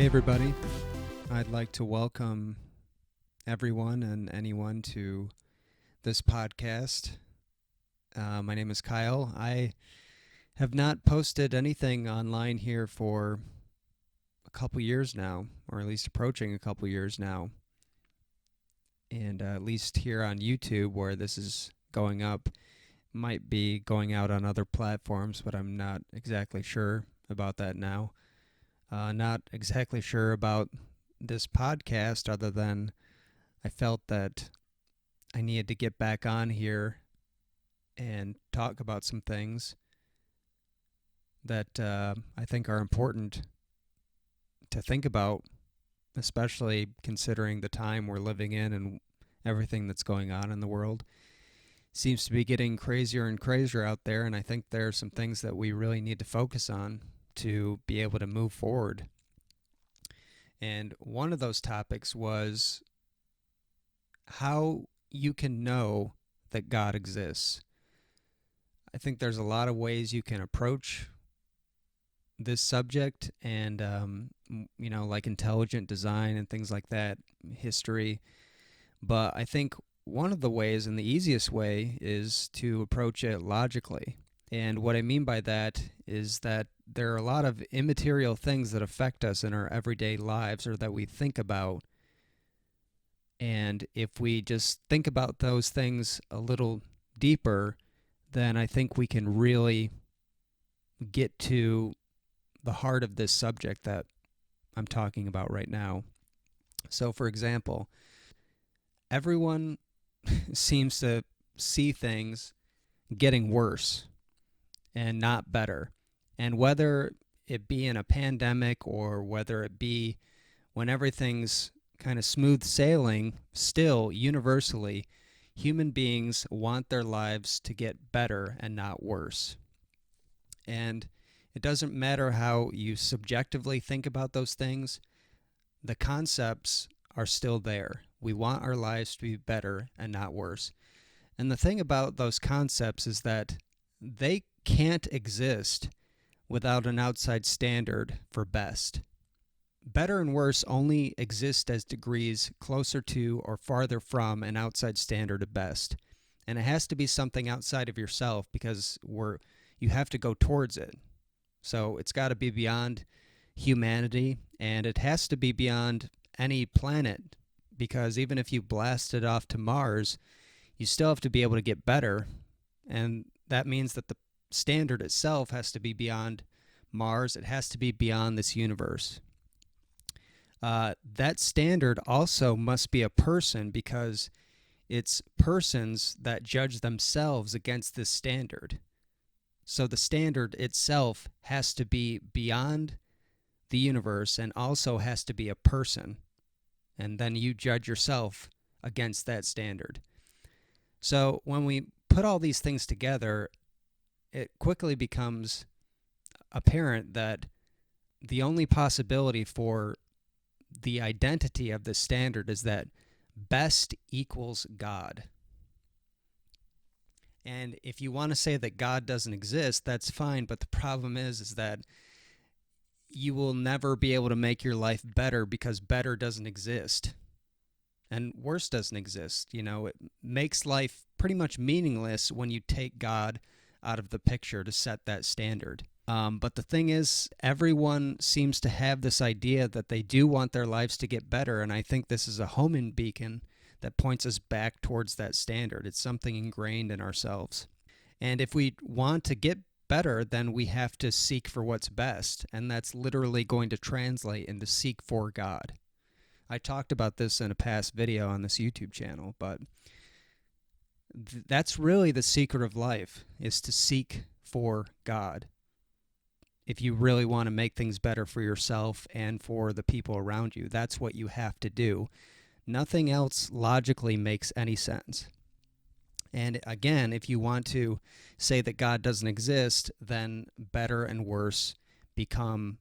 everybody. I'd like to welcome everyone and anyone to this podcast. My name is Kyle. I have not posted anything online here for a couple years now, or at least approaching a couple years now. And at least here on YouTube, where this is going up, might be going out on other platforms, but I'm not exactly sure about that now. Not exactly sure about this podcast, other than I felt that I needed to get back on here and talk about some things that I think are important to think about, especially considering the time we're living in and everything that's going on in the world. Seems to be getting crazier and crazier out there, and I think there are some things that we really need to focus on to be able to move forward. And one of those topics was how you can know that God exists. I think there's a lot of ways you can approach this subject, and like intelligent design and things like that, history. But I think one of the ways, and the easiest way, is to approach it logically. And what I mean by that is that there are a lot of immaterial things that affect us in our everyday lives, or that we think about. And if we just think about those things a little deeper, then I think we can really get to the heart of this subject that I'm talking about right now. So, for example, everyone seems to see things getting worse and not better. And whether it be in a pandemic or whether it be when everything's kind of smooth sailing, still universally, human beings want their lives to get better and not worse. And it doesn't matter how you subjectively think about those things, the concepts are still there. We want our lives to be better and not worse. And the thing about those concepts is that they can't exist without an outside standard for best. Better and worse only exist as degrees closer to or farther from an outside standard of best. And it has to be something outside of yourself, because you have to go towards it. So it's got to be beyond humanity, and it has to be beyond any planet, because even if you blasted off to Mars, you still have to be able to get better. And that means that the standard itself has to be beyond Mars. It has to be beyond this universe. That standard also must be a person, because it's persons that judge themselves against this standard. So the standard itself has to be beyond the universe and also has to be a person. And then you judge yourself against that standard. So when we put all these things together, it quickly becomes apparent that the only possibility for the identity of the standard is that best equals God. And if you want to say that God doesn't exist, that's fine, but the problem is that you will never be able to make your life better, because better doesn't exist. And worse doesn't exist. It makes life pretty much meaningless when you take God out of the picture to set that standard. But the thing is, everyone seems to have this idea that they do want their lives to get better, and I think this is a homing beacon that points us back towards that standard. It's something ingrained in ourselves. And if we want to get better, then we have to seek for what's best, and that's literally going to translate into seek for God. I talked about this in a past video on this YouTube channel, but that's really the secret of life, is to seek for God. If you really want to make things better for yourself and for the people around you, that's what you have to do. Nothing else logically makes any sense. And again, if you want to say that God doesn't exist, then better and worse become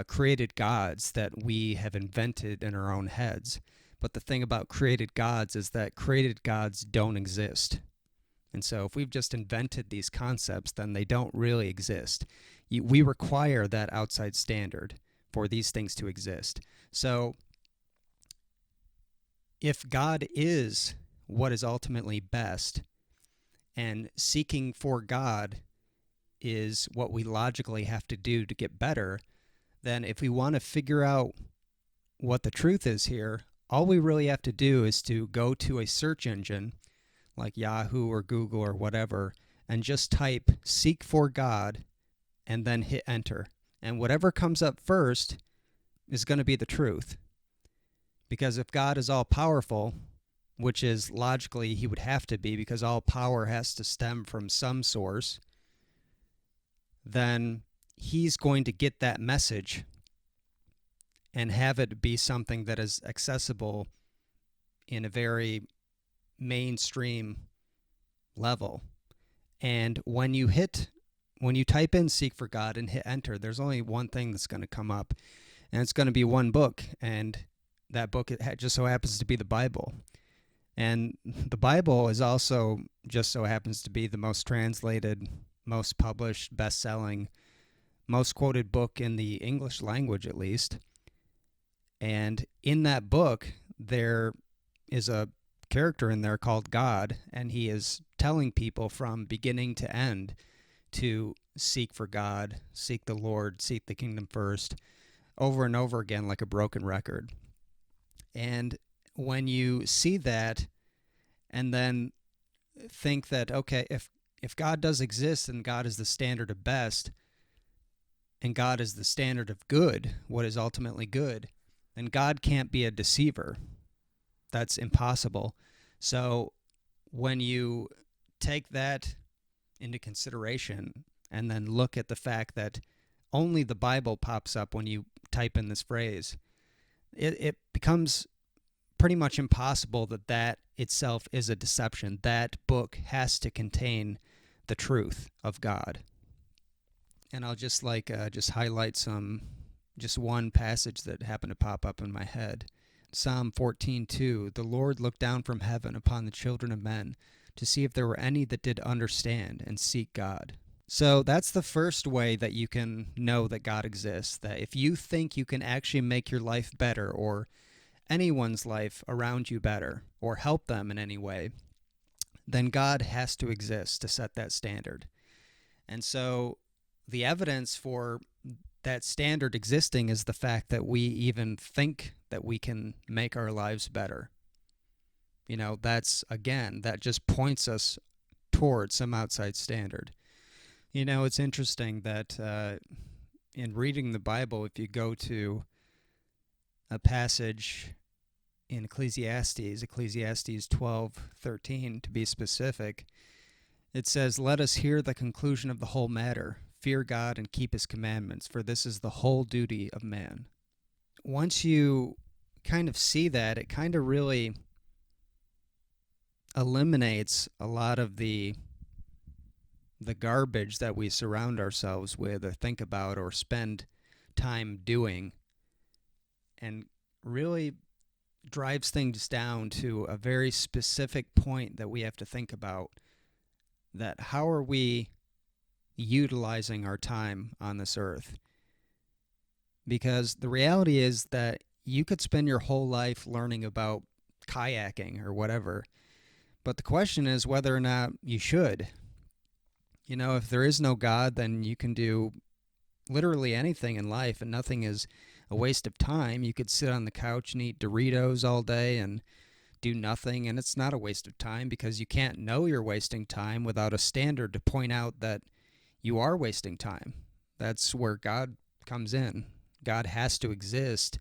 created gods that we have invented in our own heads. But the thing about created gods is that created gods don't exist. And so if we've just invented these concepts, then they don't really exist. We require that outside standard for these things to exist. So if God is what is ultimately best, and seeking for God is what we logically have to do to get better, then if we want to figure out what the truth is here, all we really have to do is to go to a search engine like Yahoo or Google or whatever and just type "seek for God" and then hit enter. And whatever comes up first is going to be the truth. Because if God is all powerful, which is logically he would have to be because all power has to stem from some source, then he's going to get that message and have it be something that is accessible in a very mainstream level. And when you type in "seek for God" and hit enter, there's only one thing that's going to come up, and it's going to be one book, and that book just so happens to be the Bible. And the Bible is also just so happens to be the most translated, most published, best-selling, most quoted book in the English language, at least. And in that book, there is a character in there called God, and he is telling people from beginning to end to seek for God, seek the Lord, seek the kingdom first, over and over again like a broken record. And when you see that and then think that, okay, if God does exist and God is the standard of best and God is the standard of good, what is ultimately good, then God can't be a deceiver. That's impossible. So when you take that into consideration and then look at the fact that only the Bible pops up when you type in this phrase, it becomes pretty much impossible that itself is a deception. That book has to contain the truth of God. And I'll just highlight just one passage that happened to pop up in my head. Psalm 14:2, "The Lord looked down from heaven upon the children of men to see if there were any that did understand and seek God." So that's the first way that you can know that God exists, that if you think you can actually make your life better or anyone's life around you better or help them in any way, then God has to exist to set that standard. And so the evidence for that standard existing is the fact that we even think that we can make our lives better. That just points us towards some outside standard. It's interesting that in reading the Bible, if you go to a passage in Ecclesiastes 12:13 to be specific, it says, "Let us hear the conclusion of the whole matter. Fear God and keep his commandments, for this is the whole duty of man." Once you kind of see that, it kind of really eliminates a lot of the garbage that we surround ourselves with or think about or spend time doing, and really drives things down to a very specific point that we have to think about, that how are we utilizing our time on this earth? Because the reality is that you could spend your whole life learning about kayaking or whatever, but the question is whether or not you should. If there is no God, then you can do literally anything in life and nothing is a waste of time. You could sit on the couch and eat Doritos all day and do nothing, and it's not a waste of time because you can't know you're wasting time without a standard to point out that you are wasting time. That's where God comes in. God has to exist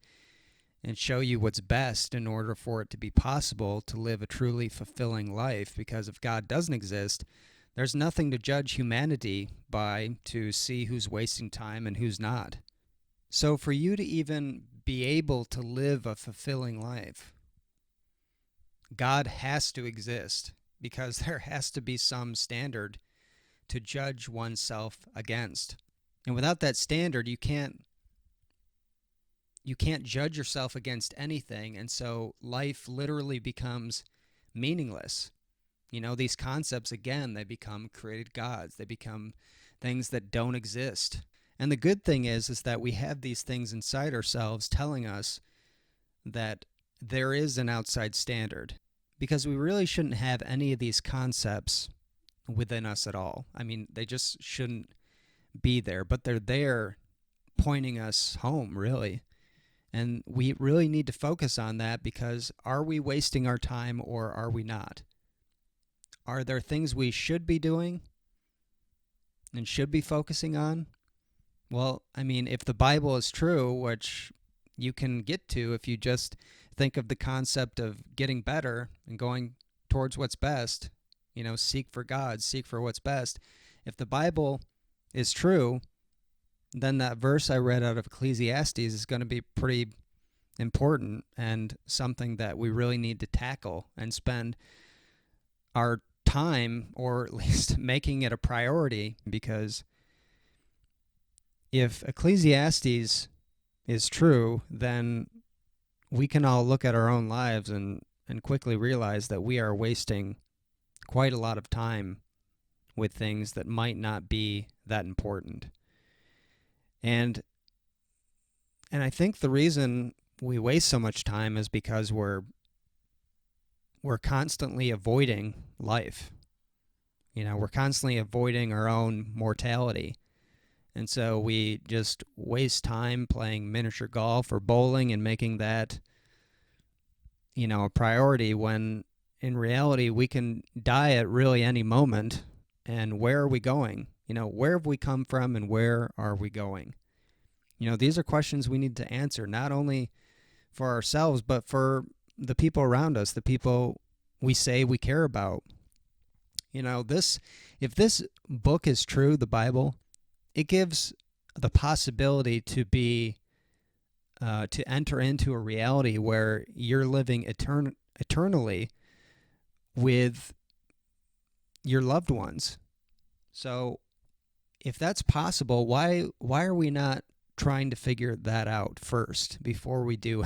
and show you what's best in order for it to be possible to live a truly fulfilling life, because if God doesn't exist, there's nothing to judge humanity by to see who's wasting time and who's not. So for you to even be able to live a fulfilling life, God has to exist, because there has to be some standard to judge oneself against. And without that standard, you can't judge yourself against anything, and so life literally becomes meaningless. These concepts, again, they become created gods. They become things that don't exist. And the good thing is that we have these things inside ourselves telling us that there is an outside standard, because we really shouldn't have any of these concepts within us at all. I mean, they just shouldn't be there, but they're there pointing us home, really. And we really need to focus on that, because are we wasting our time or are we not? Are there things we should be doing and should be focusing on? Well, I mean, if the Bible is true, which you can get to if you just think of the concept of getting better and going towards what's best, seek for God, seek for what's best. If the Bible is true, then that verse I read out of Ecclesiastes is going to be pretty important and something that we really need to tackle and spend our time, or at least making it a priority, because if Ecclesiastes is true, then we can all look at our own lives and quickly realize that we are wasting quite a lot of time with things that might not be that important. And I think the reason we waste so much time is because we're constantly avoiding life. We're constantly avoiding our own mortality. And so we just waste time playing miniature golf or bowling and making that, a priority, when in reality we can die at really any moment. And where are we going? Where have we come from and where are we going? These are questions we need to answer, not only for ourselves, but for the people around us, the people we say we care about. If this book is true, the Bible, it gives the possibility to be, to enter into a reality where you're living eternally with your loved ones. So if that's possible, why are we not trying to figure that out first before we do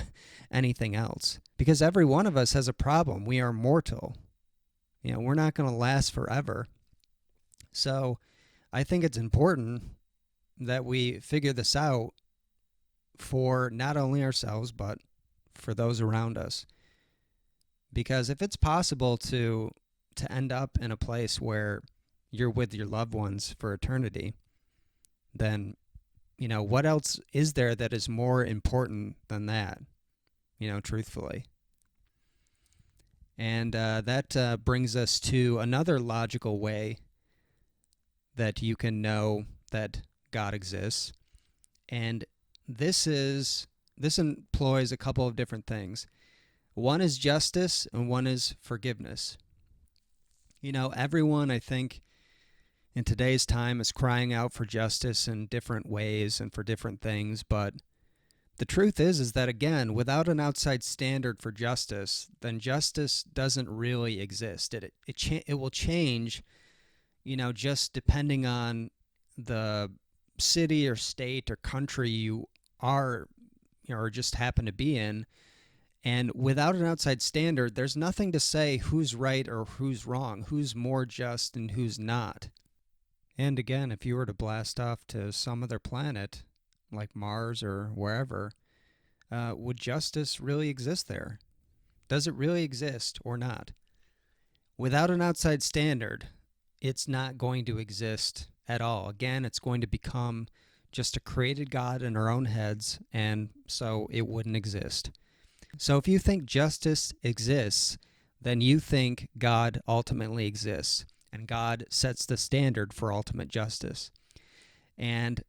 anything else? Because every one of us has a problem. We are mortal. We're not going to last forever. So I think it's important that we figure this out for not only ourselves, but for those around us. Because if it's possible to end up in a place where you're with your loved ones for eternity, then, what else is there that is more important than that, truthfully? And that brings us to another logical way that you can know that God exists. And this employs a couple of different things. One is justice and one is forgiveness. Everyone, I think, in today's time is crying out for justice in different ways and for different things, but the truth is that, again, without an outside standard for justice, then justice doesn't really exist. It will change, just depending on the city or state or country you are, or just happen to be in. And without an outside standard, there's nothing to say who's right or who's wrong, who's more just and who's not. And again, if you were to blast off to some other planet, like Mars or wherever, would justice really exist there? Does it really exist or not? Without an outside standard, it's not going to exist at all. Again, it's going to become just a created God in our own heads, and so it wouldn't exist. So if you think justice exists, then you think God ultimately exists, and God sets the standard for ultimate justice. And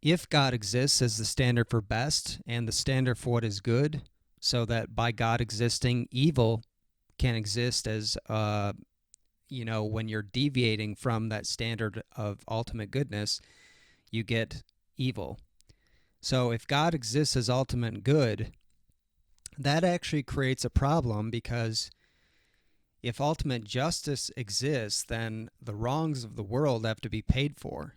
if God exists as the standard for best and the standard for what is good, so that by God existing, evil can exist as, when you're deviating from that standard of ultimate goodness, you get evil. So if God exists as ultimate good, that actually creates a problem, because if ultimate justice exists, then the wrongs of the world have to be paid for.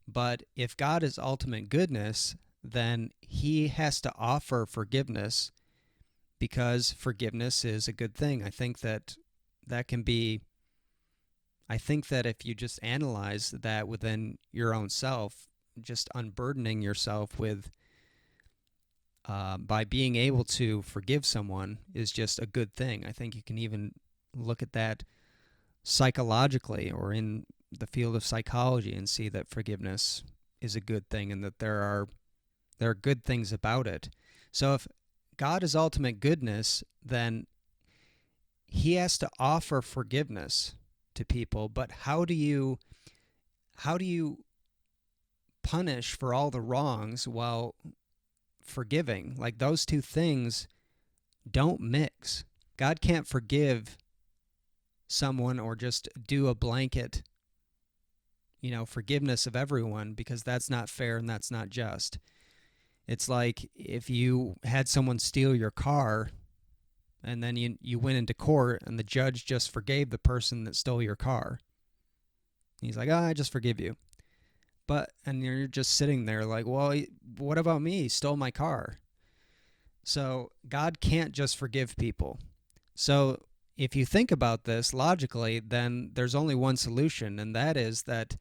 But if God is ultimate goodness, then he has to offer forgiveness, because forgiveness is a good thing. I think that if you just analyze that within your own self, just unburdening yourself with by being able to forgive someone is just a good thing. I think you can even look at that psychologically or in the field of psychology and see that forgiveness is a good thing and that there are good things about it. So if God is ultimate goodness, then he has to offer forgiveness to people, but how do you punish for all the wrongs while forgiving? Like, those two things don't mix. God can't forgive someone or just do a blanket, forgiveness of everyone, because that's not fair and that's not just. It's like if you had someone steal your car and then you went into court and the judge just forgave the person that stole your car. He's like, I just forgive you. And you're just sitting there like, well, what about me? He stole my car. So God can't just forgive people. So if you think about this logically, then there's only one solution, and that is that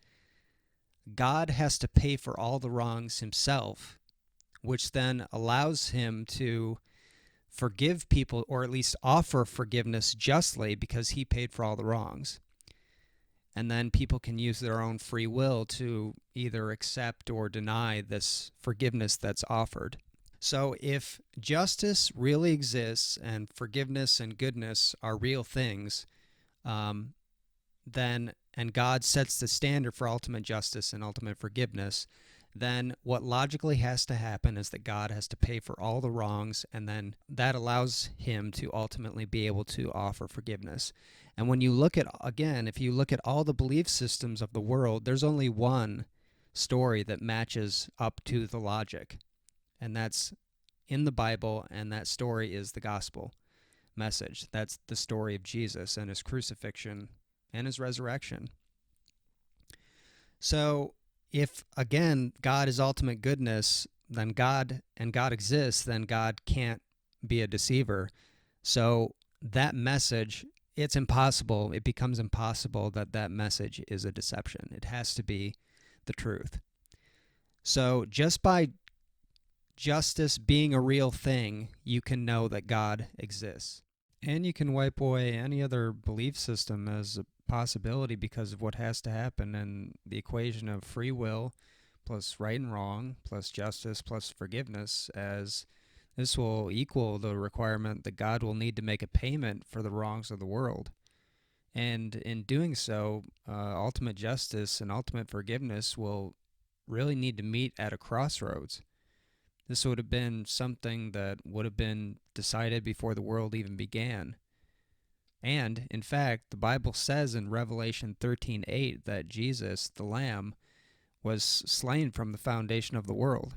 God has to pay for all the wrongs himself, which then allows him to forgive people, or at least offer forgiveness justly, because he paid for all the wrongs. And then people can use their own free will to either accept or deny this forgiveness that's offered. So if justice really exists and forgiveness and goodness are real things, then, and God sets the standard for ultimate justice and ultimate forgiveness, then what logically has to happen is that God has to pay for all the wrongs, and then that allows him to ultimately be able to offer forgiveness. And when you look at, again, if you look at all the belief systems of the world, there's only one story that matches up to the logic, and that's in the Bible, and that story is the gospel message. That's the story of Jesus and his crucifixion and his resurrection. So if, again, God is ultimate goodness, then God exists, then God can't be a deceiver. So that message, it's impossible. It becomes impossible that message is a deception. It has to be the truth. So just by justice being a real thing, you can know that God exists. And you can wipe away any other belief system as a possibility because of what has to happen, and the equation of free will plus right and wrong plus justice plus forgiveness, as this will equal the requirement that God will need to make a payment for the wrongs of the world. And in doing so, ultimate justice and ultimate forgiveness will really need to meet at a crossroads. This would have been something that would have been decided before the world even began. And, in fact, the Bible says in Revelation 13:8 that Jesus, the Lamb, was slain from the foundation of the world.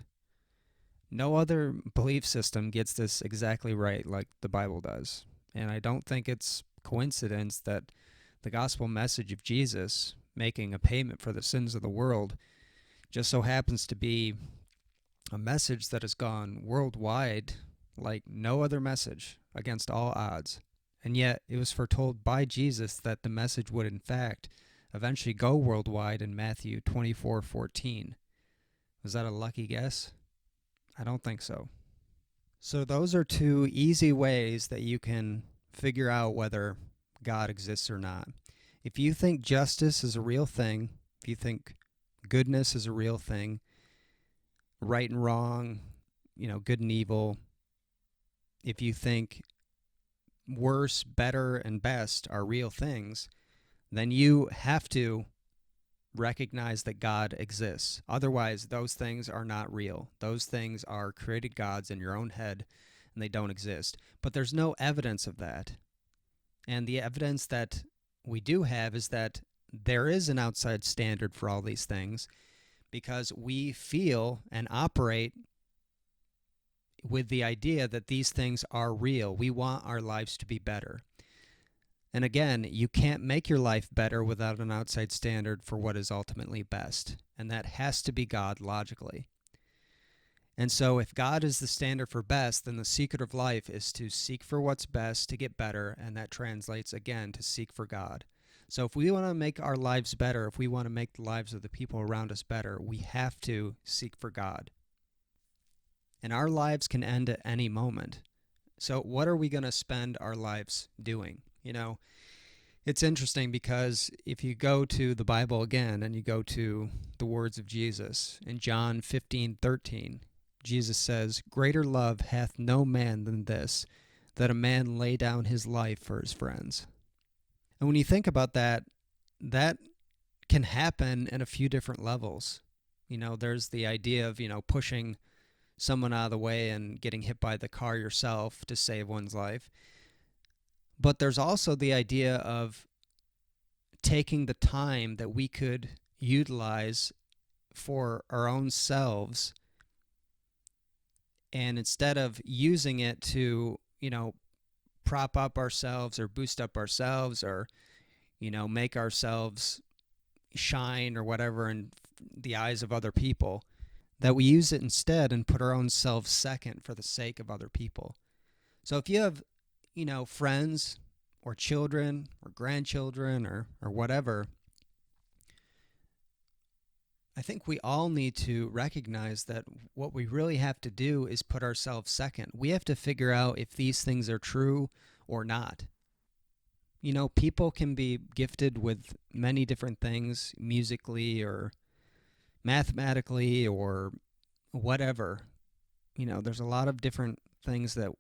No other belief system gets this exactly right like the Bible does. And I don't think it's coincidence that the gospel message of Jesus making a payment for the sins of the world just so happens to be a message that has gone worldwide like no other message, against all odds. And yet it was foretold by Jesus that the message would in fact eventually go worldwide in Matthew 24:14. Was that a lucky guess? I don't think so. So those are two easy ways that you can figure out whether God exists or not. If you think justice is a real thing, if you think goodness is a real thing, right and wrong, good and evil, if you think worse, better, and best are real things, then you have to recognize that God exists. Otherwise, those things are not real. Those things are created gods in your own head, and they don't exist. But there's no evidence of that. And the evidence that we do have is that there is an outside standard for all these things, because we feel and operate with the idea that these things are real. We want our lives to be better. And again, you can't make your life better without an outside standard for what is ultimately best. And that has to be God logically. And so if God is the standard for best, then the secret of life is to seek for what's best to get better, and that translates again to seek for God. So if we want to make our lives better, if we want to make the lives of the people around us better, we have to seek for God. And our lives can end at any moment. So what are we going to spend our lives doing? It's interesting because if you go to the Bible again and you go to the words of Jesus in John 15:13, Jesus says, "Greater love hath no man than this, that a man lay down his life for his friends." And when you think about that, that can happen in a few different levels. There's the idea of, pushing someone out of the way and getting hit by the car yourself to save one's life. But there's also the idea of taking the time that we could utilize for our own selves, and instead of using it to, prop up ourselves or boost up ourselves or, make ourselves shine or whatever in the eyes of other people, that we use it instead and put our own selves second for the sake of other people. So if you have, friends or children or grandchildren or whatever, I think we all need to recognize that what we really have to do is put ourselves second. We have to figure out if these things are true or not. People can be gifted with many different things, musically or mathematically or whatever. There's a lot of different things that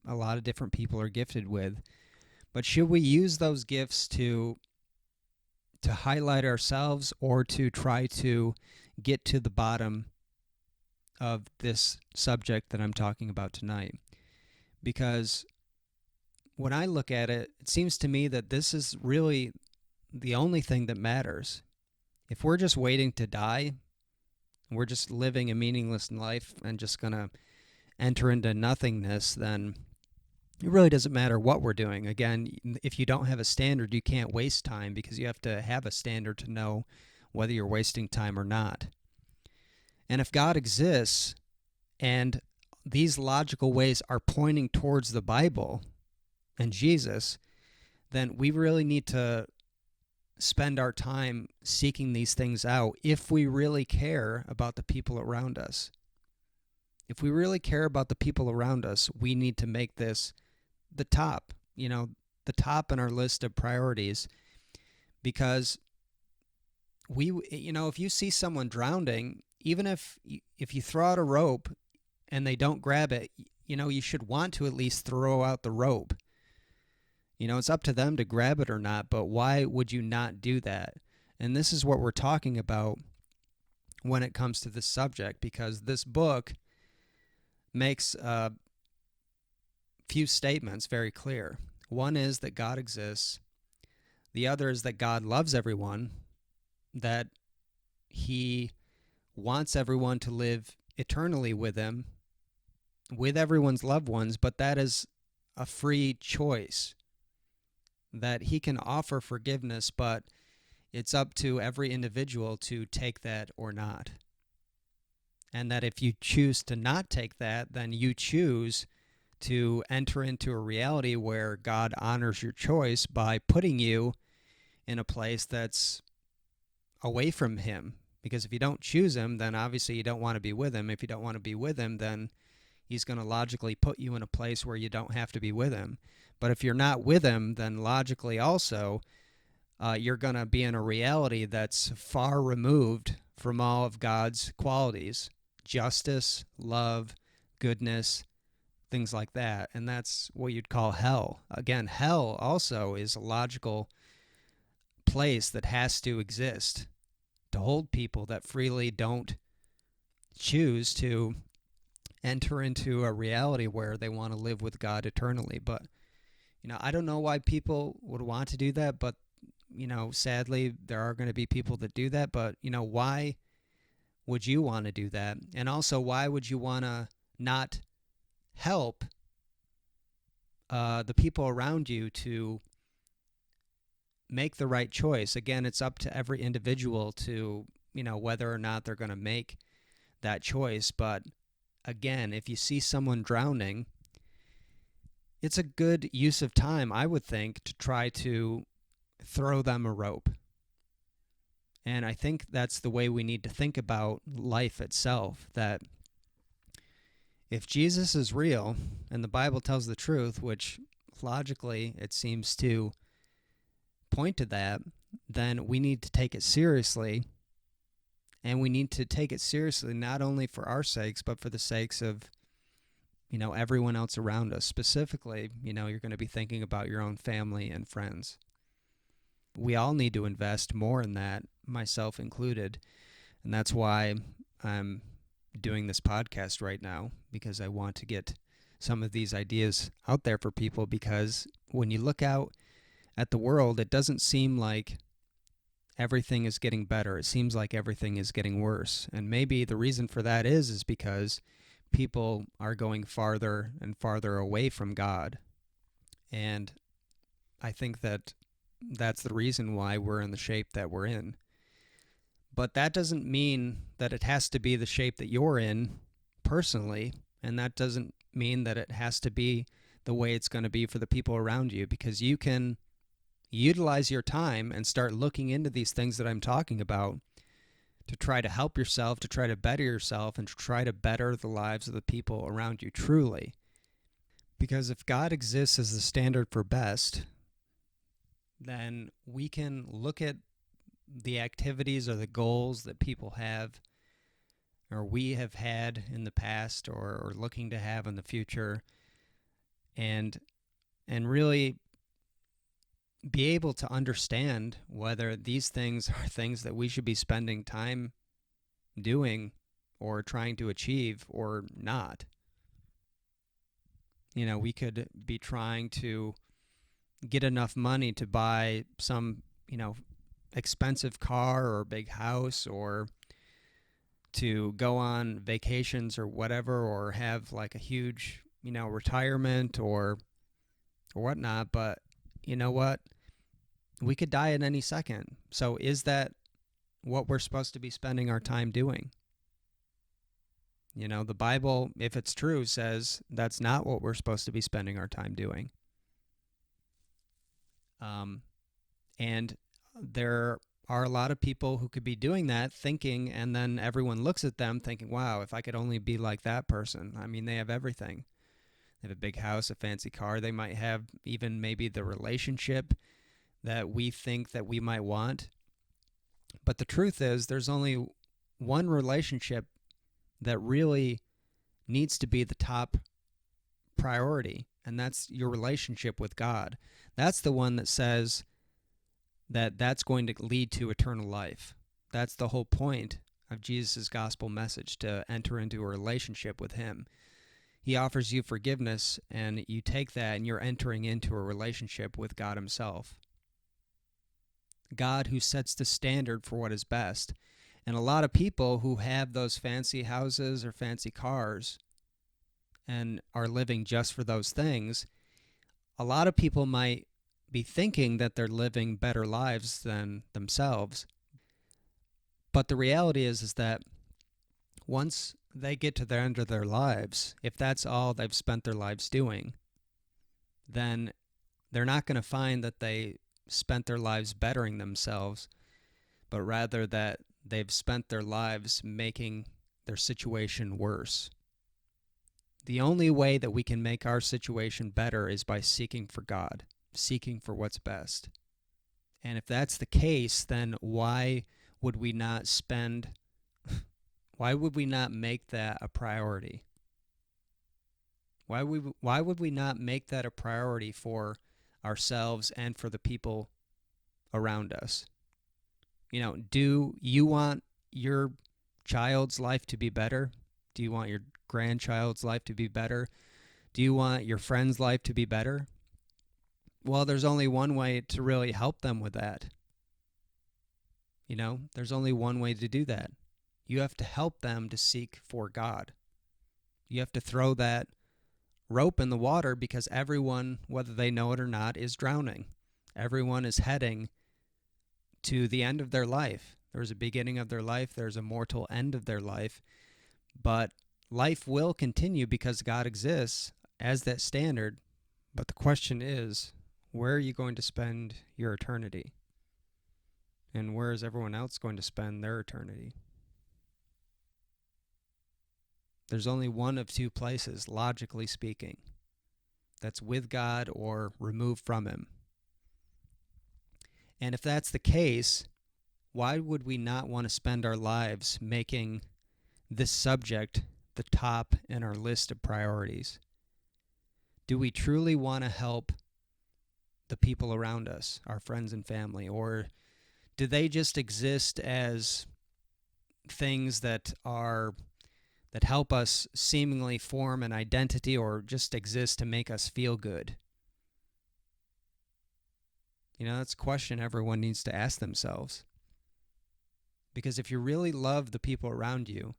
a lot of different people are gifted with. But should we use those gifts to highlight ourselves or to try to get to the bottom of this subject that I'm talking about tonight? Because when I look at it, it seems to me that this is really the only thing that matters. If we're just waiting to die, we're just living a meaningless life and just going to enter into nothingness, then it really doesn't matter what we're doing. Again, if you don't have a standard, you can't waste time because you have to have a standard to know whether you're wasting time or not. And if God exists and these logical ways are pointing towards the Bible and Jesus, then we really need to spend our time seeking these things out if we really care about the people around us. If we really care about the people around us, we need to make this the top, the top in our list of priorities, because if you see someone drowning, even if you throw out a rope and they don't grab it, you should want to at least throw out the rope. It's up to them to grab it or not, but why would you not do that? And this is what we're talking about when it comes to this subject, because this book makes a few statements very clear. One is that God exists. The other is that God loves everyone, that he wants everyone to live eternally with him, with everyone's loved ones, but that is a free choice, that he can offer forgiveness, but it's up to every individual to take that or not. And that if you choose to not take that, then you choose to enter into a reality where God honors your choice by putting you in a place that's away from him. Because if you don't choose him, then obviously you don't want to be with him. If you don't want to be with him, then he's going to logically put you in a place where you don't have to be with him. But if you're not with him, then logically also you're going to be in a reality that's far removed from all of God's qualities: justice, love, goodness, things like that. And that's what you'd call hell. Again, hell also is a logical place that has to exist to hold people that freely don't choose to enter into a reality where they want to live with God eternally. But I don't know why people would want to do that, but sadly there are going to be people that do that. But why would you want to do that? And also, why would you want to not help the people around you to make the right choice? Again, it's up to every individual to, whether or not they're going to make that choice. But again, if you see someone drowning, it's a good use of time, I would think, to try to throw them a rope. And I think that's the way we need to think about life itself, that if Jesus is real and the Bible tells the truth, which logically it seems to point to that, then we need to take it seriously. And we need to take it seriously not only for our sakes, but for the sakes of, everyone else around us. Specifically, you're going to be thinking about your own family and friends. We all need to invest more in that, myself included. And that's why I'm doing this podcast right now, because I want to get some of these ideas out there for people, because when you look out at the world, it doesn't seem like everything is getting better. It seems like everything is getting worse. And maybe the reason for that is because people are going farther and farther away from God. And I think that that's the reason why we're in the shape that we're in. But that doesn't mean that it has to be the shape that you're in personally, and that doesn't mean that it has to be the way it's going to be for the people around you, because you can utilize your time and start looking into these things that I'm talking about to try to help yourself, to try to better yourself, and to try to better the lives of the people around you truly. Because if God exists as the standard for best, then we can look at the activities or the goals that people have, or we have had in the past, or looking to have in the future, and really be able to understand whether these things are things that we should be spending time doing or trying to achieve or not. We could be trying to get enough money to buy some, expensive car or big house, or to go on vacations or whatever, or have like a huge, retirement or whatnot. But you know what? We could die at any second. So is that what we're supposed to be spending our time doing? The Bible, if it's true, says that's not what we're supposed to be spending our time doing. And there are a lot of people who could be doing that, thinking, and then everyone looks at them thinking, wow, if I could only be like that person. I mean, they have everything. They have a big house, a fancy car. They might have even maybe the relationship that we think that we might want. But the truth is, there's only one relationship that really needs to be the top priority, and that's your relationship with God. That's the one that says that that's going to lead to eternal life. That's the whole point of Jesus' gospel message, to enter into a relationship with him. He offers you forgiveness, and you take that and you're entering into a relationship with God himself. God who sets the standard for what is best. And a lot of people who have those fancy houses or fancy cars and are living just for those things, a lot of people might be thinking that they're living better lives than themselves. But the reality is that once they get to the end of their lives, if that's all they've spent their lives doing, then they're not going to find that they spent their lives bettering themselves, but rather that they've spent their lives making their situation worse. The only way that we can make our situation better is by seeking for God, seeking for what's best. And if that's the case, then why would we not make that a priority? Why would we not make that a priority for ourselves and for the people around us? Do you want your child's life to be better? Do you want your grandchild's life to be better? Do you want your friend's life to be better? Well, there's only one way to really help them with that. There's only one way to do that. You have to help them to seek for God. You have to throw that rope in the water, because everyone, whether they know it or not, is drowning. Everyone is heading to the end of their life. There's a beginning of their life. There's a mortal end of their life. But life will continue because God exists as that standard. But the question is, where are you going to spend your eternity? And where is everyone else going to spend their eternity? There's only one of two places, logically speaking, that's with God or removed from Him. And if that's the case, why would we not want to spend our lives making this subject the top in our list of priorities? Do we truly want to help the people around us, our friends and family, or do they just exist as things that help us seemingly form an identity or just exist to make us feel good? That's a question everyone needs to ask themselves. Because if you really love the people around you,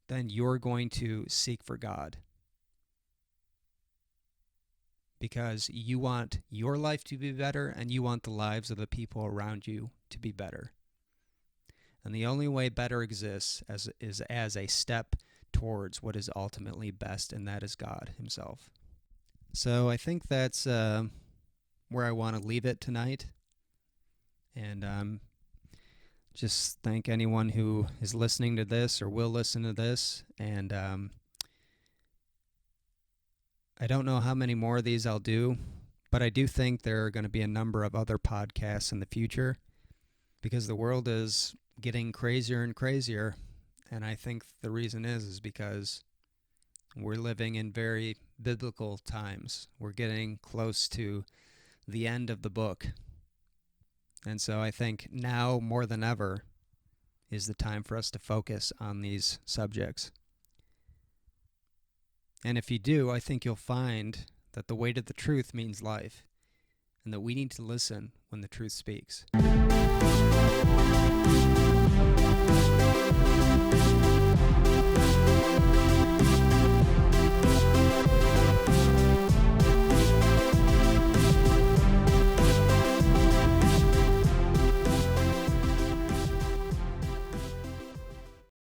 then you're going to seek for God. Because you want your life to be better and you want the lives of the people around you to be better. And the only way better exists is as a step towards what is ultimately best, and that is God Himself. So I think that's where I want to leave it tonight. And just thank anyone who is listening to this or will listen to this. And I don't know how many more of these I'll do, but I do think there are going to be a number of other podcasts in the future because the world is getting crazier and crazier. And I think the reason is because we're living in very biblical times. We're getting close to the end of the book. And so I think now more than ever is the time for us to focus on these subjects. And if you do, I think you'll find that the weight of the truth means life, and that we need to listen when the truth speaks.